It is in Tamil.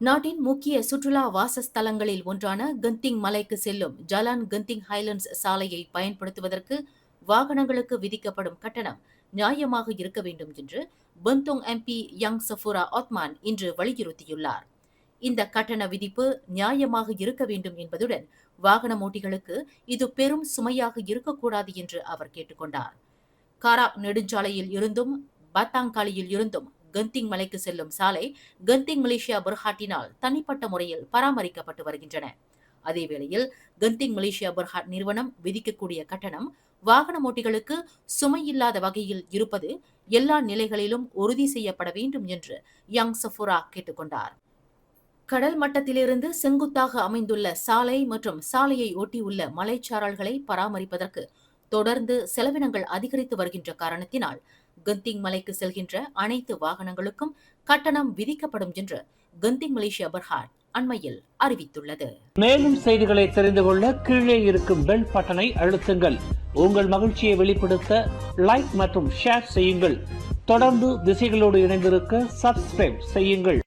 நாட்டின் முக்கிய சுற்றுலா வாசஸ்தலங்களில் ஒன்றான கந்திங் மலைக்கு செல்லும் ஜலான் கந்திங் ஹைலண்ட்ஸ் சாலையை பயன்படுத்துவதற்கு வாகனங்களுக்கு விதிக்கப்படும் கட்டணம் நியாயமாக இருக்க வேண்டும் என்று பந்தோங் எம்பி யங் சஃபுரா ஒத்மான் இன்று வலியுறுத்தியுள்ளார். இந்த கட்டண விதிப்பு நியாயமாக இருக்க வேண்டும் என்பதுடன் வாகன ஓட்டிகளுக்கு இது பெரும் சுமையாக இருக்கக்கூடாது என்று அவர் கேட்டுக்கொண்டார். காராக் நெடுஞ்சாலையில் இருந்தும் பத்தாங்காலியில் இருந்தும் கந்திங் மலைக்கு செல்லும் சாலை கந்திங் மலேசியா பெர்ஹாட்டினால் தனிப்பட்ட முறையில் பராமரிக்கப்பட்டு வருகின்றன. அதேவேளையில் கந்திங் மலேசியா பெர்ஹாட் நிறுவனம் விதிக்கக்கூடிய கட்டணம் வாகன ஓட்டிகளுக்கு சுமையில்லாத வகையில் இருப்பது எல்லா நிலைகளிலும் உறுதி செய்யப்பட வேண்டும் என்று யங் சஃபுரா கேட்டுக்கொண்டார். கடல் மட்டத்திலிருந்து செங்குத்தாக அமைந்துள்ள சாலை மற்றும் சாலையை ஒட்டியுள்ள மலைச்சாரல்களை பராமரிப்பதற்கு தொடர்ந்து செலவினங்கள் அதிகரித்து வருகின்ற காரணத்தினால் கந்திங் மலைக்கு செல்கின்ற அனைத்து வாகனங்களுக்கும் கட்டணம் விதிக்கப்படும் என்று கந்திங் மலேசியா பெர்ஹாட் அண்மையில் அறிவித்துள்ளது. மேலும் செய்திகளை தெரிந்து கொள்ள கீழே இருக்கும் பெல் பட்டனை அழுத்துங்கள். உங்கள் மகிழ்ச்சியை வெளிப்படுத்த லைக் மற்றும் ஷேர் செய்யுங்கள். தொடர்ந்து திசைகளோடு இணைந்திருக்க சப்ஸ்கிரைப் செய்யுங்கள்.